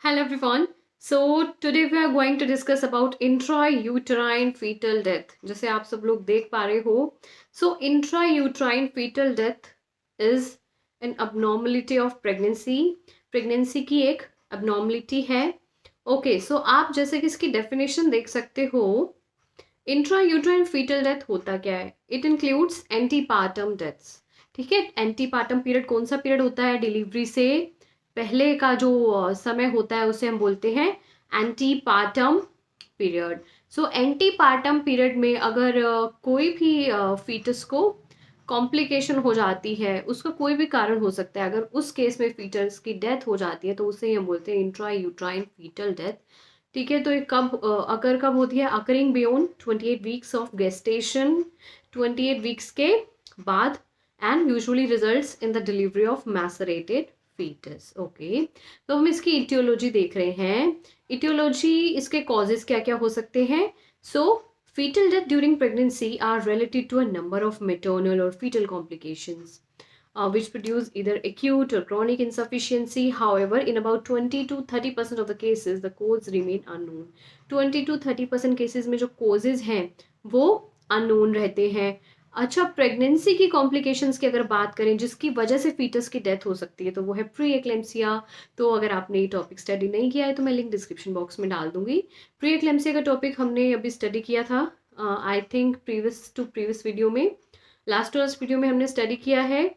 Hello everyone. So today we are going to discuss about intrauterine fetal death. जैसे आप सब लोग देख पा रहे हो, so intrauterine fetal death is an abnormality of pregnancy. Pregnancy की एक abnormality है. Okay, so आप जैसे कि इसकी definition देख सकते हो. इंट्रायूट्राइन फीटल डेथ होता क्या है? It includes antepartum deaths. ठीक है, एंटीपार्टम पीरियड कौन सा पीरियड होता है? डिलीवरी से पहले का जो समय होता है उसे हम बोलते हैं एंटीपार्टम पीरियड. सो एंटीपार्टम पीरियड में अगर कोई भी फीटस को कॉम्प्लिकेशन हो जाती है, उसका कोई भी कारण हो सकता है, अगर उस केस में फीटस की डेथ हो जाती है तो उसे हम बोलते हैं इंट्रायूट्राइन फीटल डेथ. ठीक है, तो ये कब होती है? Occurring beyond 28 weeks of gestation, 28 weeks के बाद, and usually results in the delivery of macerated fetus. Okay, तो हम इसकी इटियोलॉजी देख रहे हैं. इटियोलॉजी, इसके कॉजेज क्या क्या हो सकते हैं? सो fetal death during pregnancy are related to a number of maternal or fetal complications which produce either acute or chronic insufficiency. However, in about 20 to 30% of the cases, the cause remain unknown. 20 to 30% cases में जो causes हैं वो unknown रहते हैं. अच्छा, pregnancy की complications की अगर बात करें जिसकी वजह से फीटस की डेथ हो सकती है तो वो है प्री एक्लेम्सिया. तो अगर आपने ये टॉपिक स्टडी नहीं किया है तो मैं लिंक डिस्क्रिप्शन बॉक्स में डाल दूंगी. प्री एक्लेम्सिया का टॉपिक हमने अभी स्टडी किया था, आई थिंक प्रीवियस वीडियो में, लास्ट वीडियो में हमने स्टडी किया है.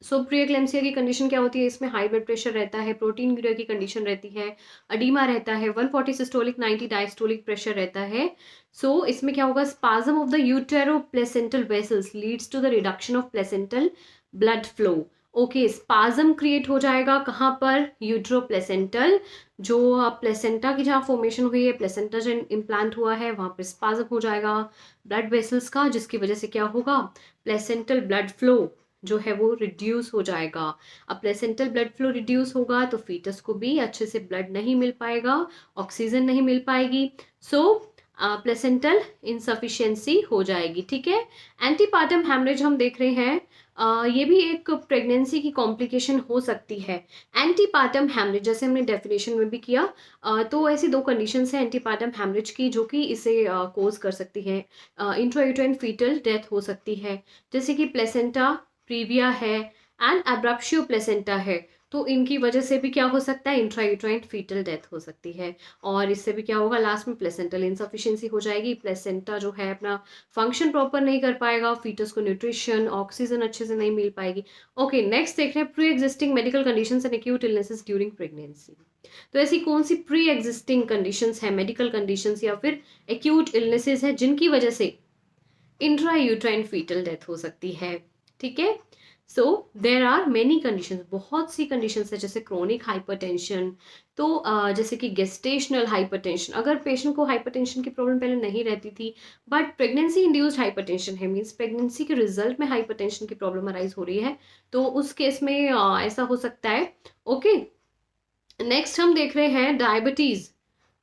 सो प्री एक्लेम्सिया की कंडीशन क्या होती है? इसमें हाई ब्लड प्रेशर रहता है, प्रोटीन यूरिया की कंडीशन रहती है, अडीमा रहता है, 140 सिस्टोलिक 90 डायस्टोलिक प्रेशर रहता है. सो इसमें क्या होगा? Spasm of the uteroplacental vessels leads to the reduction of placental blood flow. Okay, spasm create हो जाएगा कहाँ पर? यूट्रोप्लेसेंटल, जो प्लेसेंटा की जहाँ फॉर्मेशन हुई है, प्लेसेंटा जो इम्प्लांट हुआ है वहाँ पर स्पाज्म हो जाएगा ब्लड वेसल्स का, जिसकी वजह से क्या होगा? प्लेसेंटल ब्लड फ्लो जो है वो रिड्यूस हो जाएगा. अब प्लेसेंटल ब्लड फ्लो रिड्यूस होगा तो फीटस को भी अच्छे से ब्लड नहीं मिल पाएगा, ऑक्सीजन नहीं मिल पाएगी. सो प्लेसेंटल इनसफिशिएंसी हो जाएगी. ठीक है, एंटीपार्टम हैमरेज हम देख रहे हैं, ये भी एक प्रेगनेंसी की कॉम्प्लिकेशन हो सकती है. एंटीपार्टम हैमरेज जैसे हमने डेफिनेशन में भी किया, तो ऐसी दो कंडीशंस हैं एंटीपार्टम हैमरेज की जो कि इसे कोज कर सकती है. इंट्रायूटेराइन फीटल डेथ हो सकती है, जैसे कि प्लेसेंटा प्रीविया है एंड एब्रप्शियो प्लेसेंटा है. तो इनकी वजह से भी क्या हो सकता है? इंट्रायूट्राइन फीटल डेथ हो सकती है. और इससे भी क्या होगा? लास्ट में प्लेसेंटल इनसफिशिएंसी हो जाएगी. प्लेसेंटा जो है अपना फंक्शन प्रॉपर नहीं कर पाएगा, फीटस को न्यूट्रिशन ऑक्सीजन अच्छे से नहीं मिल पाएगी. ओके, नेक्स्ट देख रहे हैं pre existing medical conditions and acute illnesses during pregnancy. तो ऐसी कौन सी प्री एग्जिस्टिंग कंडीशंस है, मेडिकल कंडीशंस या फिर एक्यूट इलनेसेस है जिनकी वजह से इंट्रायूट्राइन फीटल डेथ हो सकती है? ठीक है, सो देर आर मेनी कंडीशंस, बहुत सी कंडीशंस है, जैसे क्रोनिक हाइपरटेंशन. तो जैसे कि गेस्टेशनल हाइपरटेंशन, अगर पेशेंट को हाइपरटेंशन की प्रॉब्लम पहले नहीं रहती थी बट प्रेगनेंसी इंड्यूस्ड हाइपरटेंशन है, मीन्स प्रेगनेंसी के रिजल्ट में हाइपरटेंशन की प्रॉब्लम अराइज हो रही है, तो उस केस में ऐसा हो सकता है. ओके, नेक्स्ट हम देख रहे हैं डायबिटीज़.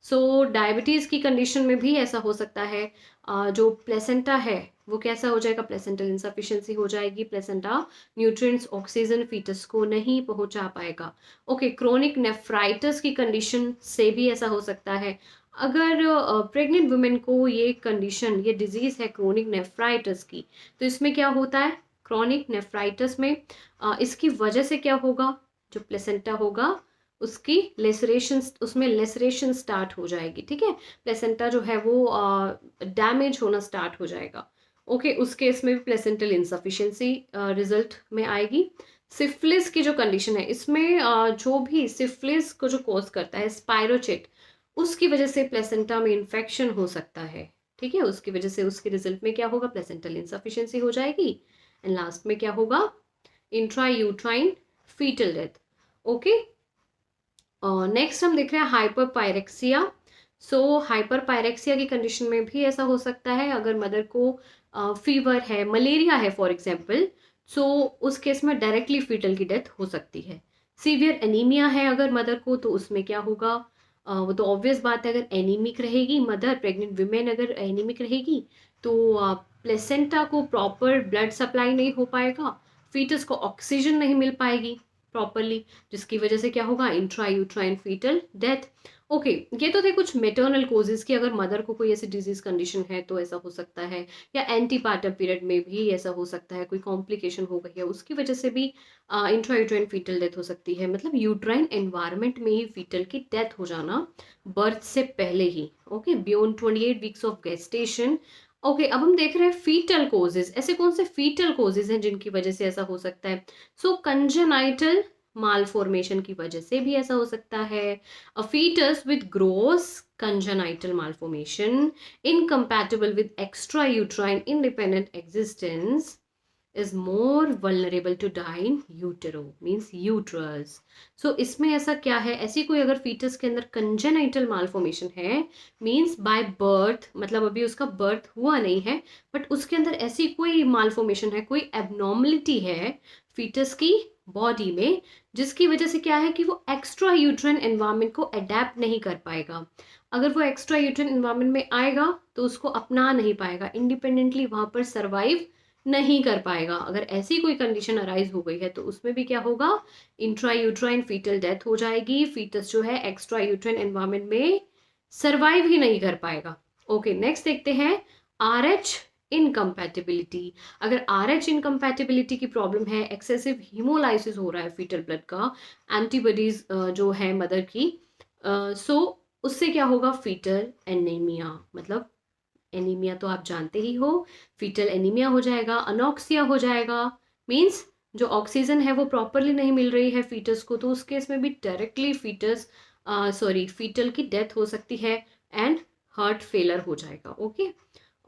सो डायबिटीज़ की कंडीशन में भी ऐसा हो सकता है. जो प्लेसेंटा है वो कैसा हो जाएगा? प्लेसेंटल इनसफिशिएंसी हो जाएगी. प्लेसेंटा न्यूट्रिएंट्स ऑक्सीजन फीटस को नहीं पहुंचा पाएगा. ओके, क्रोनिक नेफ्राइटिस की कंडीशन से भी ऐसा हो सकता है. अगर प्रेग्नेंट वुमेन को ये कंडीशन, ये डिजीज़ है क्रोनिक नेफ्राइटिस की, तो इसमें क्या होता है? क्रोनिक नेफ्राइटिस में इसकी वजह से क्या होगा? जो प्लेसेंटा होगा उसकी लेसरेशन, उसमें लेसरेशन स्टार्ट हो जाएगी. ठीक है, प्लेसेंटा जो है वो डैमेज होना स्टार्ट हो जाएगा. ओके, उस केस में भी प्लेसेंटल इनसफिशिएंसी रिजल्ट में आएगी. सिफिलिस की जो कंडीशन है, इसमें जो भी सिफिलिस को जो कॉज करता है स्पायरोचेट, उसकी वजह से प्लेसेंटा में इन्फेक्शन हो सकता है. ठीक है, उसकी वजह से उसके रिजल्ट में क्या होगा? प्लेसेंटल इनसफिशिएंसी हो जाएगी. एंड लास्ट में क्या होगा? Intrauterine foetal death. Okay, next हम देख रहे हैं hyperpyrexia. So hyperpyrexia की कंडीशन में भी ऐसा हो सकता है, अगर मदर को फीवर है, मलेरिया है फॉर एग्जांपल, सो उस केस में डायरेक्टली फीटल की डेथ हो सकती है. सीवियर एनीमिया है अगर मदर को, तो उसमें क्या होगा? वो तो ऑब्वियस बात है, अगर एनीमिक रहेगी मदर, प्रेग्नेंट विमेन अगर एनीमिक रहेगी तो प्लेसेंटा को प्रॉपर ब्लड सप्लाई नहीं हो पाएगा, फीटस को ऑक्सीजन नहीं मिल पाएगी प्रॉपरली, जिसकी वजह से क्या होगा, intrauterine foetal death. Okay, ये तो थे कुछ मेटर्नल कोजेस की, अगर मदर को कोई ऐसी डिजीज कंडीशन है तो ऐसा हो सकता है, या एंटीपार्टम पीरियड में भी ऐसा हो सकता है, कोई कॉम्प्लिकेशन हो गई है उसकी वजह से भी इंट्रा यूट्राइन फीटल डेथ हो सकती है। मतलब यूट्राइन एनवायरनमेंट में ही फीटल की डेथ हो जाना बर्थ से पहले ही, okay, beyond 28 weeks of gestation. Okay, अब हम देख रहे हैं फीटल कोजेज, ऐसे कौन से फीटल कोजेज हैं जिनकी वजह से ऐसा हो सकता है। सो कंजेनाइटल मालफॉर्मेशन की वजह से भी ऐसा हो सकता है। A fetus with gross congenital malformation incompatible with extrauterine independent existence is more vulnerable to die in utero, means uterus. So इसमें ऐसा क्या है, ऐसी कोई अगर फीटस के अंदर कंजेनाइटल मालफॉर्मेशन है, मीन्स बाय बर्थ, मतलब अभी उसका बर्थ हुआ नहीं है, बट उसके अंदर ऐसी कोई मालफॉर्मेशन है, कोई एबनॉर्मलिटी है फीटस की बॉडी में, जिसकी वजह से क्या है कि वो एक्स्ट्रा यूट्राइन एनवायरनमेंट को अडेप्ट नहीं कर पाएगा। अगर वो एक्स्ट्रा यूट्राइन एनवायरनमेंट में आएगा तो उसको अपना नहीं पाएगा, इंडिपेंडेंटली वहां पर सर्वाइव नहीं कर पाएगा। अगर ऐसी कोई कंडीशन अराइज हो गई है तो उसमें भी क्या होगा, इंट्रा यूट्राइन फीटल डेथ हो जाएगी, फीटस जो है एक्स्ट्रा यूट्राइन एनवायरनमेंट में सर्वाइव ही नहीं कर पाएगा। ओके, नेक्स्ट देखते हैं आर एच इनकम्पैटिबिलिटी। अगर आर एच इनकम्पैटिबिलिटी की प्रॉब्लम है, एक्सेसिव हीमोलाइसिस हो रहा है फीटल ब्लड का, एंटीबॉडीज जो है मदर की, सो उससे क्या होगा, फीटल एनीमिया, मतलब एनीमिया तो आप जानते ही हो, फीटल एनीमिया हो जाएगा, अनॉक्सिया हो जाएगा, मींस जो ऑक्सीजन है वो प्रॉपरली नहीं मिल रही है फीटस को, तो उस केस में भी डायरेक्टली फीटल की डेथ हो सकती है एंड हार्ट फेलर हो जाएगा। ओके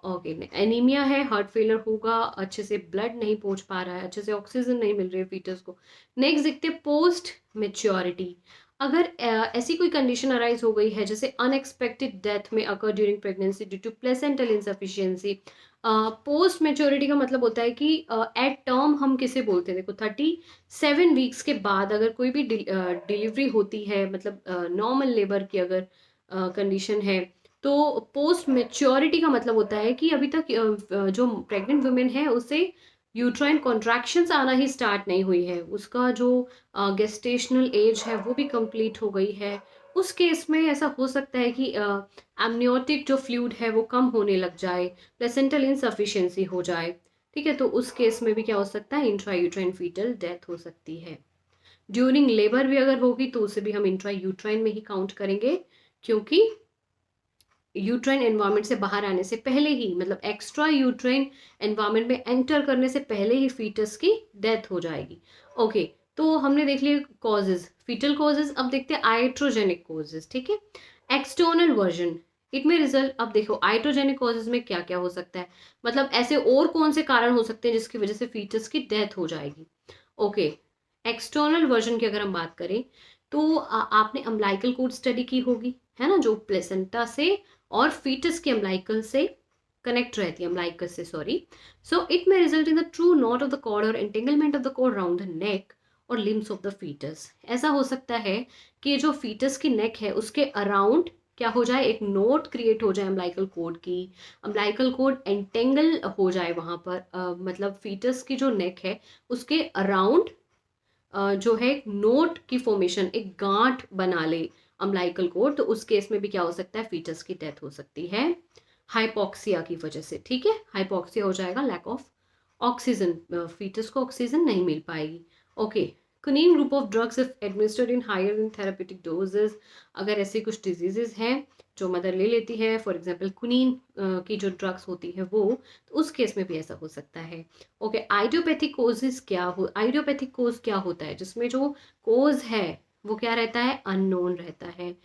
ओके, एनीमिया है, हार्ट फेलर होगा, अच्छे से ब्लड नहीं पहुंच पा रहा है, अच्छे से ऑक्सीजन नहीं मिल रही है फीटस को। नेक्स्ट देखते हैं पोस्ट मेच्योरिटी। अगर ऐसी कोई कंडीशन अराइज हो गई है जैसे अनएक्सपेक्टेड डेथ में occur during pregnancy due to placental insufficiency. Post maturity का मतलब होता है कि एट टर्म हम किसे बोलते हैं, देखो 37 वीक्स के बाद अगर कोई भी डिलीवरी होती है, मतलब नॉर्मल लेबर की अगर कंडीशन है, तो पोस्ट मेच्योरिटी का मतलब होता है कि अभी तक जो प्रेग्नेंट वुमेन है उसे यूट्राइन कॉन्ट्रैक्शंस आना ही स्टार्ट नहीं हुई है, उसका जो गेस्टेशनल एज है वो भी कंप्लीट हो गई है। उस केस में ऐसा हो सकता है कि एमनियोटिक जो फ्लूइड है वो कम होने लग जाए, प्लेसेंटल इनसफिशिएंसी हो जाए। ठीक है, तो उस केस में भी क्या हो सकता है, इंट्रा यूट्राइन फीटल डेथ हो सकती है। ड्यूरिंग लेबर भी अगर होगी तो उसे भी हम इंट्रा यूट्राइन में ही काउंट करेंगे, क्योंकि यूट्राइन एनवायरनमेंट से बाहर आने से पहले ही, मतलब एक्स्ट्रा यूट्राइन एनवायरनमेंट में एंटर करने से पहले ही फीटस की डेथ हो जाएगी। ओके, तो हमने देख लिए कॉजेज, फीटल कॉजेज। अब देखते हैं आइट्रोजेनिक कॉजेज। ठीक है, एक्सटर्नल वर्जन इट में रिजल्ट। अब देखो आइट्रोजेनिक कॉजेज में क्या क्या हो सकता है, मतलब ऐसे और कौन से कारण हो सकते हैं जिसकी वजह से फीटस की डेथ हो जाएगी। ओके, एक्सटर्नल वर्जन की अगर हम बात करें तो आपने अम्लाइकल कोड स्टडी की होगी, है ना, जो प्लेसेंटा से और फीटस के अम्लाइकल से कनेक्ट रहती है, अम्लाइकस से, सॉरी। सो इट में result in the true knot of the cord और entanglement of the cord round the neck और लिम्स ऑफ द फीटस। ऐसा हो सकता है कि जो फीटस की नेक है उसके अराउंड क्या हो जाए, एक नोट क्रिएट हो जाए अम्लाइकल कोड की, अम्लाइकल कोड एंटेंगल हो जाए वहां पर, मतलब फीटस की जो नेक है उसके अराउंड जो है एक नोट की फॉर्मेशन, एक गांठ बना ले अम्लाइकल कोड, तो उस केस में भी क्या हो सकता है, फीटस की डेथ हो सकती है हाइपोक्सिया की वजह से। ठीक है, हाइपोक्सिया हो जाएगा, लैक ऑफ ऑक्सीजन, फीटस को ऑक्सीजन नहीं मिल पाएगी। Okay, quinine group of drugs if administered in higher in therapeutic doses. अगर ऐसे कुछ डिजीजेज हैं जो मदर ले लेती है, फॉर एग्जांपल क्विनीन की जो ड्रग्स होती है वो, तो उस केस में भी ऐसा हो सकता है। ओके, आइडियोपैथिक कोजेज क्या हो, आइडियोपैथिक कोज क्या होता है, जिसमें जो कोज है वो क्या रहता है, अननोन रहता है।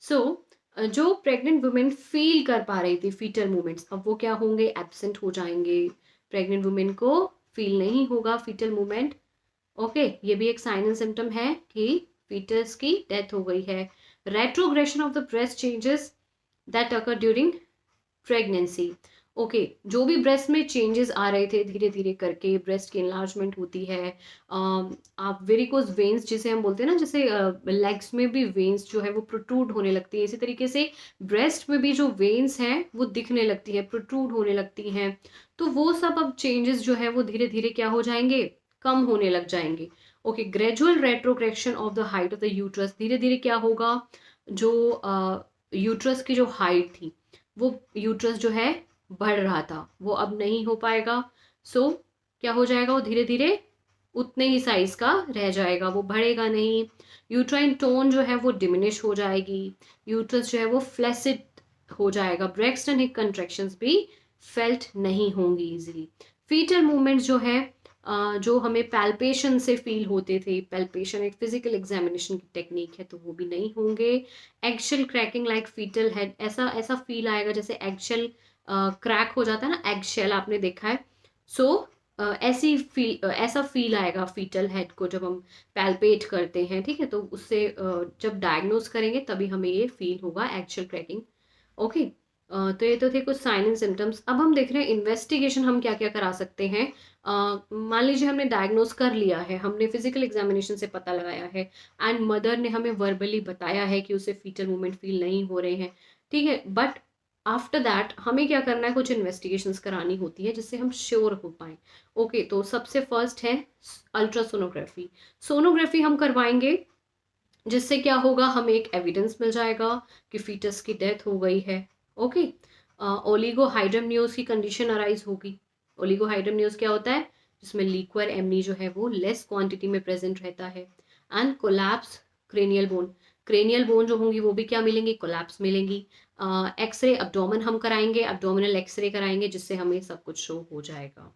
सो जो प्रेग्नेंट वुमेन फील कर पा रही थी फीटल मूवमेंट्स, अब वो क्या होंगे, एब्सेंट हो जाएंगे, प्रेग्नेंट वुमेन को फील नहीं होगा फीटल मूवमेंट। ओके, ये भी एक साइन एंड सिम्टम है कि फीटस की डेथ हो गई है। Retrogression of the breast changes that occur during pregnancy. Okay, जो भी ब्रेस्ट में चेंजेस आ रहे थे धीरे धीरे करके, ब्रेस्ट की इनलार्जमेंट होती है, आप वेरिकोज वेन्स जिसे हम बोलते हैं ना, जैसे लेग्स में भी वेन्स जो है वो प्रोट्रूड होने लगती है, इसी तरीके से ब्रेस्ट में भी जो वेन्स हैं वो दिखने लगती है, प्रोट्रूड होने लगती हैं। तो वो सब अब चेंजेस जो है वो धीरे धीरे क्या हो जाएंगे, कम होने लग जाएंगे। Okay, gradual retrogression of the height of the uterus, धीरे धीरे क्या होगा, जो यूट्रस की जो हाइट थी, वो यूट्रस जो है बढ़ रहा था, वो अब नहीं हो पाएगा। सो क्या हो जाएगा, वो धीरे धीरे उतने ही साइज का रह जाएगा, वो बढ़ेगा नहीं। यूट्राइन टोन जो है वो डिमिनिश हो जाएगी, यूट्रस जो है वो फ्लैसिड हो जाएगा, ब्रेक्सटन हिप कंट्रैक्शंस भी फेल्ट नहीं होंगी इजीली। फीटल मूवमेंट जो है जो हमें पैल्पेशन से फील होते थे, पैल्पेशन एक फिजिकल एग्जामिनेशन की टेक्निक है, तो वो भी नहीं होंगे। Eggshell cracking like foetal head, ऐसा ऐसा फील आएगा जैसे एगशेल क्रैक हो जाता है ना, एगशेल आपने देखा है। सो ऐसा फील आएगा फीटल हेड को जब हम पैल्पेट करते हैं, ठीक है, तो उससे जब डायग्नोज करेंगे तभी हमें ये फील होगा एगशेल क्रैकिंग। ओके, तो ये तो थे कुछ साइन एंड सिम्टम्स। अब हम देख रहे हैं इन्वेस्टिगेशन हम क्या क्या करा सकते हैं। मान लीजिए हमने डायग्नोज कर लिया है, हमने फिजिकल एग्जामिनेशन से पता लगाया है, एंड मदर ने हमें वर्बली बताया है कि उसे फीटल मूवमेंट फील नहीं हो रहे हैं, ठीक है, बट आफ्टर दैट हमें क्या करना है, कुछ इन्वेस्टिगेशंस करानी होती है जिससे हम श्योर हो पाए। ओके, तो सबसे फर्स्ट है अल्ट्रासोनोग्राफी। सोनोग्राफी हम करवाएंगे, जिससे क्या होगा, हमें एक एविडेंस मिल जाएगा कि फीटस की डेथ हो गई है। ओके, ओलिगोहाइड्रमनियोज की कंडीशन अराइज होगी। ओलिगोहाइड्रमनियोज क्या होता है, जिसमें लिक्वर एमनी जो है वो लेस क्वांटिटी में प्रेजेंट रहता है। And collapse cranial bone, cranial bone जो होंगी वो भी क्या मिलेंगी, कोलैप्स मिलेंगी। एक्सरे अब्डोमेन हम कराएंगे, अब्डोमिनल एक्सरे कराएंगे, जिससे हमें सब कुछ शो हो जाएगा।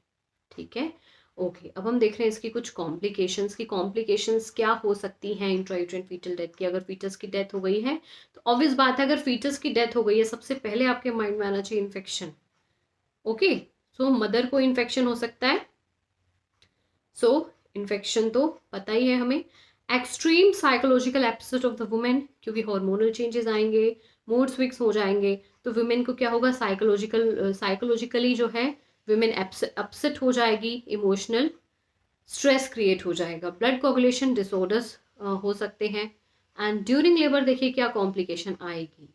ठीक है, ओके, अब हम देख रहे हैं इसकी कुछ कॉम्प्लिकेशंस की, कॉम्प्लिकेशंस क्या हो सकती हैं इंट्रायूटेराइन फीटल डेथ की। अगर फीटस की डेथ हो गई है तो ऑब्वियस बात है, अगर फीटस की डेथ हो गई है सबसे पहले आपके माइंड में आना चाहिए इन्फेक्शन। ओके, सो मदर को इन्फेक्शन हो सकता है, सो इन्फेक्शन तो पता ही है हमें। Extreme psychological episode of the women, क्योंकि हार्मोनल चेंजेस आएंगे, मूड स्विंग्स हो जाएंगे, तो वुमेन को क्या होगा, साइकोलॉजिकली जो है वुमेन अपसेट हो जाएगी, इमोशनल स्ट्रेस क्रिएट हो जाएगा, ब्लड कोगुलेशन डिसऑर्डर्स हो सकते हैं। एंड ड्यूरिंग लेबर देखिए क्या कॉम्प्लिकेशन आएगी।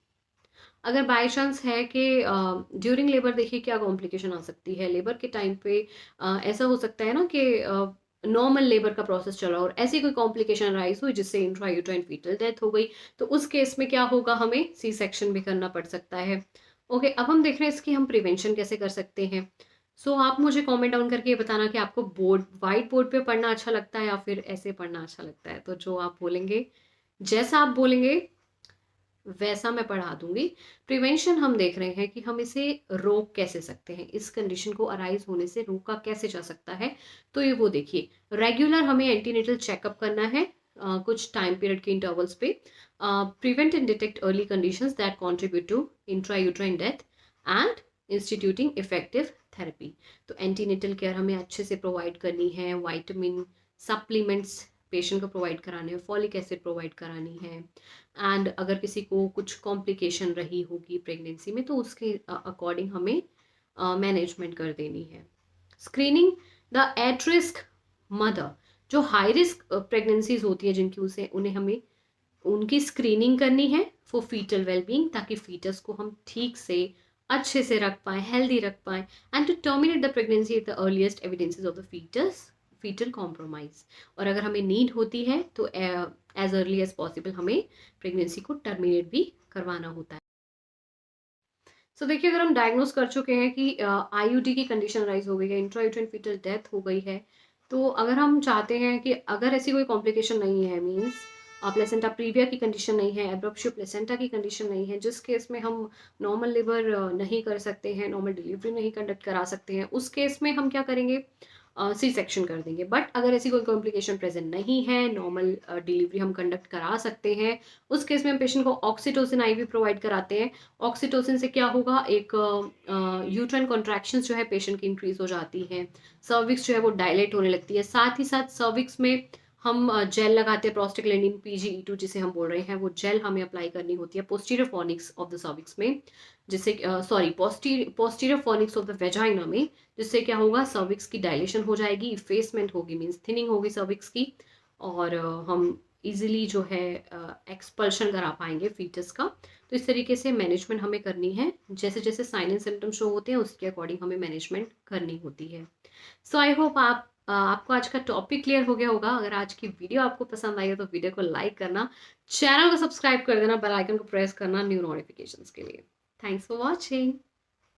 अगर बाय चांस है कि ड्यूरिंग लेबर देखिए क्या कॉम्प्लिकेशन आ सकती है, लेबर के टाइम पे ऐसा हो सकता है ना कि नॉर्मल लेबर का प्रोसेस चला और ऐसी कोई कॉम्प्लिकेशन राइज हुई जिससे इंट्रायूटेराइन फीटल डेथ हो गई, तो उस केस में क्या होगा, हमें सी सेक्शन भी करना पड़ सकता है। ओके, अब हम देख रहे हैं इसकी हम प्रिवेंशन कैसे कर सकते हैं। सो आप मुझे कमेंट डाउन करके ये बताना कि आपको वाइट बोर्ड पे पढ़ना अच्छा लगता है या फिर ऐसे पढ़ना अच्छा लगता है, तो जो आप बोलेंगे, जैसा आप बोलेंगे वैसा मैं पढ़ा दूंगी। प्रिवेंशन हम देख रहे हैं कि हम इसे रोक कैसे सकते हैं, इस कंडीशन को अराइज होने से रोका कैसे जा सकता है। तो ये वो देखिए, रेगुलर हमें एंटीनेटल चेकअप करना है कुछ टाइम पीरियड के इंटरवल्स पे। Prevent and detect early conditions that contribute to intrauterine death and instituting effective therapy. तो एंटीनेटल केयर हमें अच्छे से प्रोवाइड करनी है, वाइटामिन सप्लीमेंट्स पेशेंट को प्रोवाइड कराने हैं, फॉलिक एसिड प्रोवाइड करानी है। एंड अगर किसी को कुछ कॉम्प्लिकेशन रही होगी प्रेगनेंसी में तो उसके अकॉर्डिंग हमें मैनेजमेंट कर देनी है। Screening the at risk mother, जो हाई रिस्क प्रेगनेंसीज होती है जिनकी उन्हें हमें उनकी स्क्रीनिंग करनी है फॉर फीटल वेलबींग, ताकि फीटस को हम ठीक से अच्छे से रख पाए, हेल्दी रख पाए, and to terminate the pregnancy at the earliest evidences of the foetal compromise. और अगर हमें नीड होती है तो एज अर्ली एज पॉसिबल हमें प्रेगनेंसी को टर्मिनेट भी करवाना होता है। सो देखिए, अगर हम डायग्नोस कर चुके हैं कि आईयूडी की कंडीशन राइज हो गई है, इंट्रायूटेराइन फीटल डेथ हो गई है, तो अगर हम चाहते हैं कि अगर ऐसी कोई कॉम्प्लिकेशन नहीं है, मीन्स प्लेसेंटा प्रीविया की कंडीशन नहीं है, एब्रप्शियो प्लेसेंटा की कंडीशन नहीं है, जिस केस में हम नॉर्मल लेबर नहीं कर सकते हैं, नॉर्मल डिलीवरी नहीं कंडक्ट करा सकते हैं, उस केस में हम क्या करेंगे, सी सेक्शन कर देंगे। बट अगर ऐसी कोई कॉम्प्लिकेशन प्रेजेंट नहीं है, नॉर्मल डिलीवरी हम कंडक्ट करा सकते हैं, उस केस में हम पेशेंट को ऑक्सीटोसिन आईवी प्रोवाइड कराते हैं। ऑक्सीटोसिन से क्या होगा, एक यूट्राइन कॉन्ट्रैक्शंस जो है पेशेंट की इंक्रीज हो जाती हैं, सर्विक्स जो है वो डायलेट होने लगती है, साथ ही साथ सर्विक्स में हम जेल लगाते हैं, प्रोस्टाग्लैंडिन PGE2 जिसे हम बोल रहे हैं, वो जेल हमें अप्लाई करनी होती है posterior fornix of the cervix में, जिससे sorry posterior fornix of the vagina में, जिससे क्या होगा, सर्विक्स की डायलेशन हो जाएगी, इफेसमेंट होगी, मीन्स थिनिंग होगी सर्विक्स की, और हम इजीली जो है एक्सपल्शन करा पाएंगे फीटस का। तो इस तरीके से मैनेजमेंट हमें करनी है, जैसे जैसे साइन एंड सिम्टम शो होते हैं उसके अकॉर्डिंग हमें मैनेजमेंट करनी होती है। सो आई होप आप आपको आज का टॉपिक क्लियर हो गया होगा। अगर आज की वीडियो आपको पसंद आई है तो वीडियो को लाइक करना, चैनल को सब्सक्राइब कर देना, बेल आइकन को प्रेस करना न्यू नोटिफिकेशंस के लिए। Thanks for watching.